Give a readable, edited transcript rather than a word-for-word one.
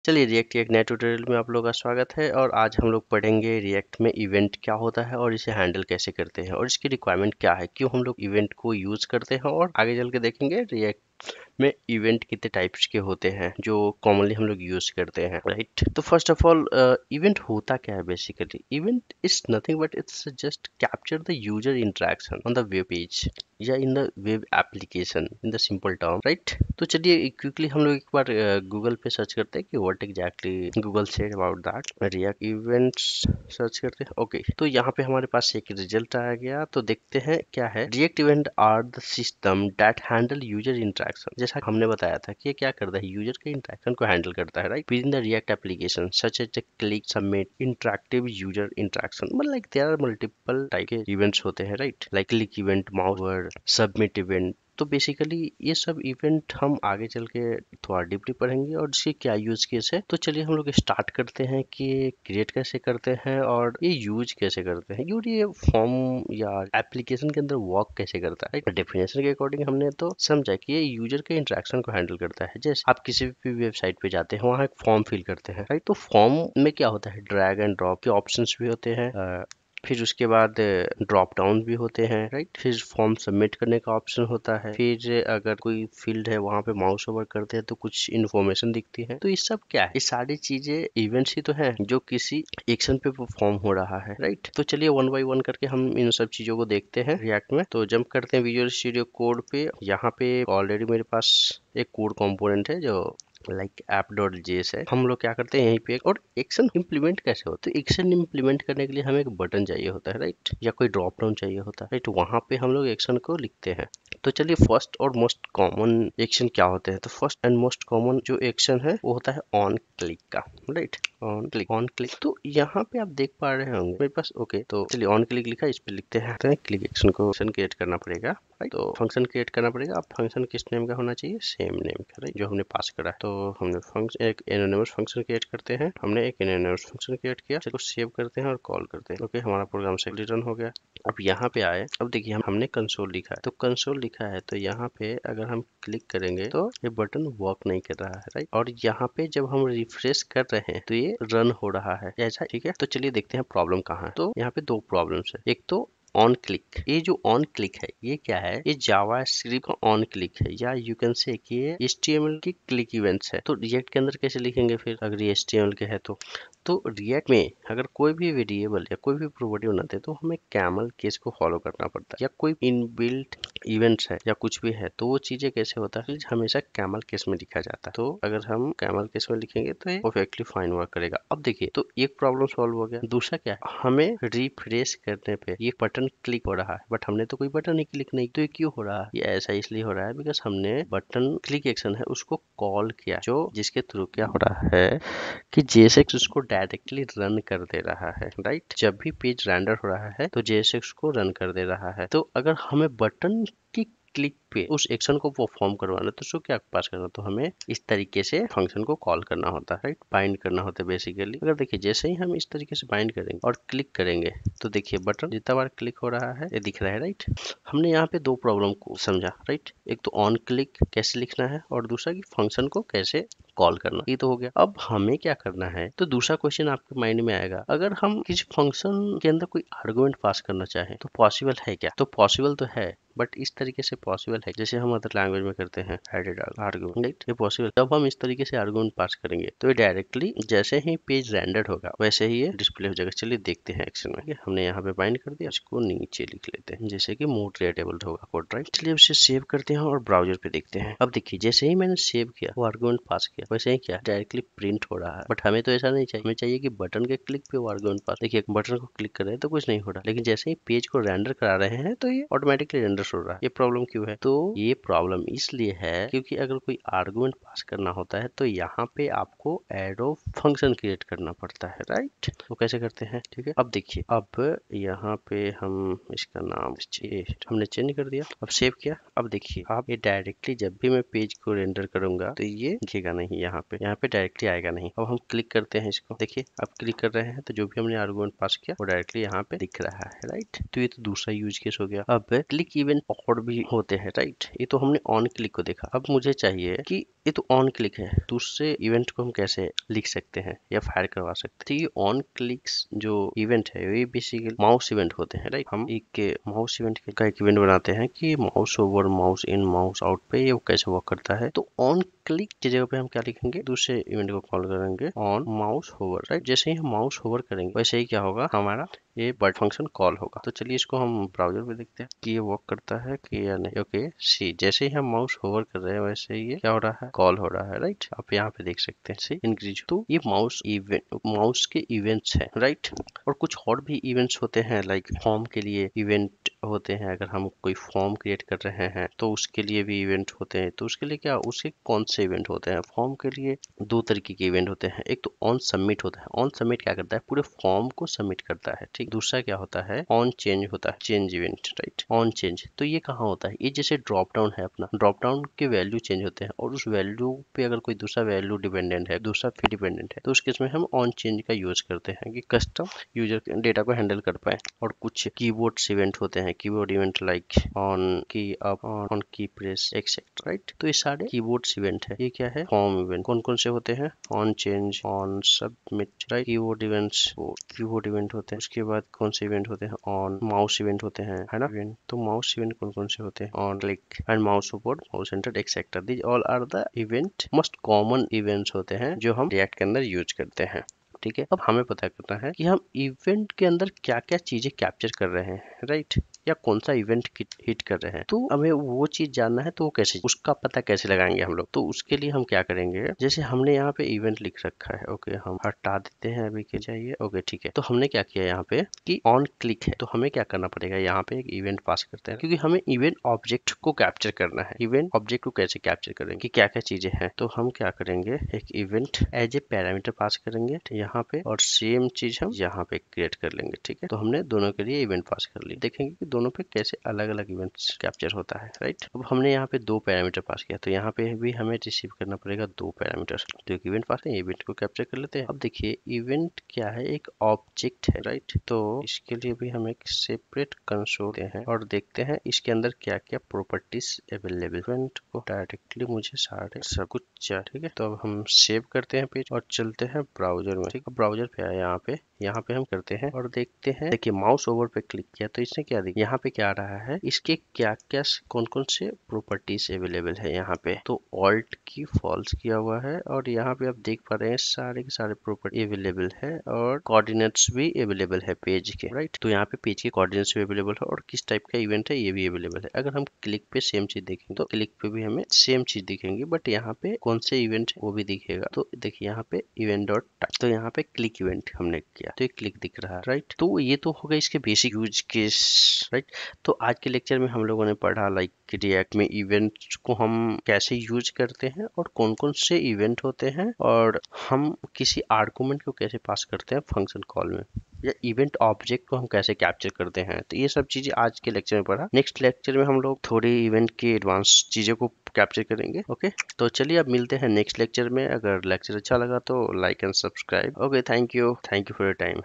चलिए रिएक्ट के एक नए ट्यूटोरियल में आप लोगों का स्वागत है और आज हम लोग पढ़ेंगे रिएक्ट में इवेंट क्या होता है और इसे हैंडल कैसे करते हैं और इसकी रिक्वायरमेंट क्या है, क्यों हम लोग इवेंट को यूज करते हैं और आगे चल के देखेंगे रिएक्ट में इवेंट कितने टाइप्स के होते हैं जो कॉमनली हम लोग यूज करते हैं, राइट। तो फर्स्ट ऑफ ऑल इवेंट होता क्या है basically. Event is nothing but it's just capture the user interaction on the web page या in the web application in the simple term, right. तो चलिए क्विकली हम लोग एक बार गूगल पे सर्च करते हैं कि what exactly Google said about that. React events search करते हैं। ओके, तो यहाँ पे हमारे पास एक रिजल्ट आ गया। तो देखते हैं क्या है। React event are the system that handle user interaction. जैसा हमने बताया था कि ये क्या करता है, यूजर के इंटरेक्शन को हैंडल करता है, right, with in the React application such as click, submit, interactive user interaction. मतलब like there are multiple type के इवेंट्स होते हैं, right, like click event, mouse word, submit event. तो बेसिकली ये सब इवेंट हम आगे चल के थोड़ा डीपली पढ़ेंगे और इसके क्या यूज केस है। तो चलिए हम लोग स्टार्ट करते हैं कि क्रिएट कैसे करते हैं और ये यूज कैसे करते हैं, और ये फॉर्म या एप्लीकेशन के अंदर वर्क कैसे करता है। डेफिनेशन के अकॉर्डिंग हमने तो समझा कि ये यूजर के इंटरेक्शन को हैंडल करता है। जैसे आप किसी भी वेबसाइट पे जाते हैं, वहाँ एक फॉर्म फिल करते हैं, राइट। तो फॉर्म में क्या होता है, ड्रैग एंड ड्रॉप के ऑप्शंस भी होते हैं, फिर उसके बाद ड्रॉप डाउन भी होते हैं, राइट। फिर फॉर्म सबमिट करने का ऑप्शन होता है। फिर अगर कोई फील्ड है वहां पे माउस ओवर करते हैं तो कुछ इन्फॉर्मेशन दिखती है। तो ये सब क्या है, ये सारी चीजें इवेंट्स ही तो है जो किसी एक्शन पे परफॉर्म हो रहा है, राइट। तो चलिए वन बाय वन करके हम इन सब चीजों को देखते हैं रिएक्ट में। तो जंप करते हैं विजुअल स्टूडियो कोड पे। यहाँ पे ऑलरेडी मेरे पास एक कोड कंपोनेंट है जो लाइक app.js है। हम लोग क्या करते हैं यहीं पे, और एक्शन इंप्लीमेंट कैसे होता है। तो एक्शन इंप्लीमेंट करने के लिए हमें एक बटन चाहिए होता है, राइट, या कोई ड्रॉप डाउन चाहिए होता है, राइट। वहां पे हम लोग एक्शन को लिखते हैं। तो चलिए फर्स्ट और मोस्ट कॉमन एक्शन क्या होते हैं। तो फर्स्ट एंड मोस्ट कॉमन जो एक्शन है वो होता है ऑन क्लिक का, right. On click, on click. तो यहाँ पे आप देख पा रहे होंगे मेरे पास। ओके, तो चलिए ऑन क्लिक लिखा, इस पे लिखते हैं क्लिक एक्शन को क्रिएट करना पड़ेगा, राइट। तो फंक्शन क्रिएट करना पड़ेगा। अब फंक्शन किस नेम का होना चाहिए, सेम नेम का, राइट, जो हमने पास करा है। तो हमने फंक्शन एक एनोनिमस फंक्शन क्रिएट करते हैं। हमने एक एनोनिमस फंक्शन क्रिएट किया, चलो सेव करते हैं और कॉल करते हैं। ओके, हमारा प्रोग्राम सक्सेसफुली रन हो गया। अब यहाँ पे आए, अब देखिए हमने कंसोल लिखा है। तो कंसोल लिखा है तो यहाँ पे अगर हम क्लिक करेंगे तो ये बटन वर्क नहीं कर रहा है, राइट। और यहाँ पे जब हम रिफ्रेश कर रहे हैं तो ये रन हो रहा है ऐसा, ठीक है। तो चलिए देखते हैं प्रॉब्लम कहाँ है। तो यहाँ पे दो प्रॉब्लम्स है। एक तो ऑन क्लिक, ये जो ऑन क्लिक है ये क्या है, ये जावा स्क्रिप्ट का ऑन क्लिक है, या यू कैन से कि ये HTML की क्लिक इवेंट्स है। तो रिएक्ट के अंदर कैसे लिखेंगे फिर अगर ये HTML के है तो रिएक्ट में अगर कोई भी वेरिएबल या कोई भी प्रॉपर्टी बनाते हैं तो हमें कैमल केस को फॉलो करना पड़ता है, या कोई इनबिल्ट इवेंट्स है या कुछ भी है तो वो चीजें कैसे होता है, हमेशा कैमल केस में लिखा जाता है। तो अगर हम कैमल केस में लिखेंगे तो ये परफेक्टली फाइन वर्क करेगा। अब देखिए, तो एक प्रॉब्लम सॉल्व हो गया। दूसरा क्या है, हमें रिफ्रेश करने पे ये बटन क्लिक हो रहा है, बट हमने तो कोई बटन ही क्लिक नहीं। तो ये क्यों हो रहा है, ये ऐसा इसलिए हो रहा है बिकॉज हमने बटन क्लिक एक्शन है उसको कॉल किया, जो जिसके थ्रू क्या हो रहा है कि JSX उसको डायरेक्टली रन कर दे रहा है, राइट। जब भी पेज रेंडर हो रहा है तो JSX को रन कर दे रहा है। तो अगर हमें बटन की क्लिक पे उस एक्शन को परफॉर्म करवाना तो उसको क्या पास करना, तो हमें इस तरीके से फंक्शन को कॉल करना होता है, राइट, बाइंड करना होता है बेसिकली। अगर देखिए जैसे ही हम इस तरीके से बाइंड करेंगे और क्लिक करेंगे तो देखिए बटन जितना बार क्लिक हो रहा है ये दिख रहा है, राइट। हमने यहाँ पे दो प्रॉब्लम को समझा, राइट। एक तो ऑन क्लिक कैसे लिखना है और दूसरा कि फंक्शन को कैसे कॉल करना, ये तो हो गया। अब हमें क्या करना है, तो दूसरा क्वेश्चन आपके माइंड में आएगा, अगर हम किसी फंक्शन के अंदर कोई आर्गुमेंट पास करना चाहें तो पॉसिबल है क्या। तो पॉसिबल तो है, बट इस तरीके से पॉसिबल है जैसे हम अदर लैंग्वेज में करते हैं एडेड आर्गुमेंट, राइट। ये पॉसिबल, जब हम इस तरीके से आर्गुमेंट पास करेंगे तो ये डायरेक्टली जैसे ही पेज रेंडर होगा वैसे ही ये डिस्प्ले हो जाएगा। चलिए देखते हैं एक्शन में। हमने यहाँ पे बाइंड कर दिया, इसको नीचे लिख लेते हैं जैसे कि मोड रिलेटेबल होगा कोड, राइट। चलिए उसे सेव करते हैं और ब्राउजर पे देखते हैं। अब देखिए जैसे ही मैंने सेव किया, वो आर्गुमेंट पास किया, वैसे ही क्या डायरेक्टली प्रिंट हो रहा है। बट हमें तो ऐसा नहीं चाहिए, हमें चाहिए कि बटन के क्लिक पे वो आर्गुमेंट पास। देखिए बटन को क्लिक कर रहे हैं तो कुछ नहीं हो रहा, लेकिन जैसे ही पेज को रेंडर करा रहे हैं तो ये ऑटोमेटिकली रेंडर हो रहा है। ये प्रॉब्लम क्यों है, तो ये प्रॉब्लम इसलिए है क्योंकि अगर कोई आर्गुमेंट पास करना होता है तो यहाँ पे आपको एडो फंक्शन क्रिएट करना पड़ता है, राइट। तो कैसे करते हैं, ठीक है। अब देखिए, अब यहाँ पे हम इसका नाम हमने चेंज कर दिया, अब सेव किया। अब देखिए आप ये डायरेक्टली जब भी मैं पेज को रेंडर करूंगा तो ये दिखेगा नहीं, यहाँ पे डायरेक्टली आएगा नहीं। अब हम क्लिक करते हैं इसको, देखिए अब क्लिक कर रहे हैं तो जो भी हमने आर्गुमेंट पास किया वो डायरेक्टली यहाँ पे दिख रहा है, राइट। तो ये तो दूसरा यूज केस हो गया। अब क्लिक इवेंट और भी होते हैं, राइट। ये तो हमने ऑन क्लिक को देखा। अब मुझे चाहिए कि ये तो ऑन क्लिक है, दूसरे इवेंट को हम कैसे लिख सकते हैं या फायर करवा सकते हैं? तो ये ऑन क्लिक्स जो इवेंट है ये बेसिकली माउस इवेंट होते हैं, राइट। हम एक माउस इवेंट का एक इवेंट बनाते हैं कि माउस ओवर, माउस इन, माउस आउट पे ये कैसे वर्क करता है। तो ऑन क्लिक की जगह पे हम क्या लिखेंगे, दूसरे इवेंट को कॉल करेंगे ऑन माउस होवर, राइट। जैसे ही हम माउस होवर करेंगे वैसे ही क्या होगा, हमारा ये बट फंक्शन कॉल होगा। तो चलिए इसको हम ब्राउजर पे देखते हैं कि ये वर्क करता है कि या नहीं। ओके सी, जैसे ही हम माउस होवर कर रहे हैं वैसे ही ये क्या हो रहा है, कॉल हो रहा है, राइट। आप यहाँ पे देख सकते हैं सी इंक्रीज। तो ये माउस इवेंट, माउस के इवेंट्स है, राइट। और कुछ और भी इवेंट्स होते हैं, लाइक फॉर्म के लिए इवेंट होते हैं। अगर हम कोई फॉर्म क्रिएट कर रहे हैं तो उसके लिए भी इवेंट होते हैं। तो उसके लिए क्या, उसके कौन से इवेंट होते हैं? फॉर्म के लिए दो तरीके के इवेंट होते हैं। एक तो ऑन सबमिट होता है। ऑन सबमिट क्या करता है, पूरे फॉर्म को सबमिट करता है, ठीक। दूसरा क्या होता है, ऑन चेंज होता है, change event, right. On change तो ये कहाँ होता है, ये जैसे ड्रॉप डाउन है अपना, ड्रॉप डाउन के वैल्यू चेंज होते हैं और उस वैल्यू पे अगर कोई दूसरा वैल्यू डिपेंडेंट है, दूसरा फी डिपेंडेंट है, तो उस केस में हम ऑन चेंज का यूज करते हैं कि कस्टम यूजर डेटा को हैंडल कर पाए। और कुछ कीबोर्ड इवेंट होते हैं, कीबोर्ड इवेंट लाइक ऑन की अप, ऑन की प्रेस एक्सेट्रा, राइट। तो ये सारे कीबोर्ड इवेंट है। ये क्या है, फॉर्म इवेंट। कौन कौन से होते हैं, on change, on submit, right. Keyboard events, keyboard event होते हैं। उसके बाद कौन से इवेंट होते हैं, ऑन माउस इवेंट होते हैं, है ना। इवेंट तो माउस इवेंट कौन कौन से होते हैं, on click and mouse support, mouse enter etcetera. These all are the event most common events होते हैं जो हम रिएक्ट के अंदर यूज करते हैं, ठीक है। अब हमें पता करना है कि हम इवेंट के अंदर क्या क्या चीजें कैप्चर कर रहे हैं, राइट, या कौन सा इवेंट हिट कर रहे हैं। तो हमें वो चीज जानना है, तो वो कैसे, उसका पता कैसे लगाएंगे हम लोग। तो उसके लिए हम क्या करेंगे, जैसे हमने यहाँ पे इवेंट लिख रखा है, ओके हम हटा देते हैं अभी के चाहिए, ओके ठीक है। तो हमने क्या किया यहाँ पे कि ऑन क्लिक है, तो हमें क्या करना पड़ेगा, यहाँ पे एक इवेंट पास करते हैं, क्योंकि हमें इवेंट ऑब्जेक्ट को कैप्चर करना है। इवेंट ऑब्जेक्ट को कैसे कैप्चर करेंगे, कि क्या क्या चीजें हैं। तो हम क्या करेंगे, एक event as a parameter pass करेंगे यहाँ पे, और सेम चीज हम यहाँ पे क्रिएट कर लेंगे, ठीक है। तो हमने दोनों के लिए इवेंट पास कर ली। देखेंगे कि दोनों पे कैसे अलग अलग इवेंट्स कैप्चर होता है, राइट। अब हमने यहाँ पे दो पैरामीटर पास किया, तो यहाँ पे भी हमें रिसीव करना पड़ेगा दो पैरामीटर। तो एक इवेंट पास है, इवेंट को कैप्चर कर लेते हैं। अब देखिए इवेंट क्या है, एक ऑब्जेक्ट है, राइट। तो इसके लिए भी हम एक सेपरेट कंसोल हैं और देखते हैं इसके अंदर क्या क्या प्रॉपर्टीज अवेलेबल। इवेंट को डायरेक्टली मुझे सारे सब कुछ चाहिए, ठीक है। तो अब हम सेव करते हैं पेज और चलते हैं ब्राउजर में, ठीक है। ब्राउजर पे आए, यहाँ पे हम करते हैं और देखते हैं। देखिए माउस ओवर पे क्लिक किया तो इसने क्या दिया, यहाँ पे क्या आ रहा है, इसके क्या क्या कौन कौन से प्रॉपर्टीज अवेलेबल है यहाँ पे। तो ऑल्ट की फॉल्स किया हुआ है और यहाँ पे आप देख पा रहे हैं सारे के सारे प्रॉपर्टी अवेलेबल है और कोऑर्डिनेट्स भी अवेलेबल है पेज के, राइट। तो यहाँ पे पेज के कोऑर्डिनेट्स भी अवेलेबल है और किस टाइप का इवेंट है ये भी अवेलेबल है। अगर हम क्लिक पे सेम चीज देखेंगे तो क्लिक पे भी हमें सेम चीज दिखेंगी, बट यहाँ पे कौन से इवेंट है वो भी दिखेगा। तो देखिए यहाँ पे इवेंट डॉट टाइप, तो यहाँ पे क्लिक इवेंट हमने किया तो एक क्लिक दिख रहा है, राइट। तो ये तो होगा इसके बेसिक यूज केस, राइट। तो आज के लेक्चर में हम लोगों ने पढ़ा लाइक रिएक्ट में इवेंट को हम कैसे यूज करते हैं और कौन कौन से इवेंट होते हैं, और हम किसी आर्गुमेंट को कैसे पास करते हैं फंक्शन कॉल में, या इवेंट ऑब्जेक्ट को हम कैसे कैप्चर करते हैं। तो ये सब चीजें आज के लेक्चर में पढ़ा। नेक्स्ट लेक्चर में हम लोग थोड़ी इवेंट के एडवांस चीजों को कैप्चर करेंगे, ओके। तो चलिए अब मिलते हैं नेक्स्ट लेक्चर में। अगर लेक्चर अच्छा लगा तो like and subscribe. Okay, thank you for your time.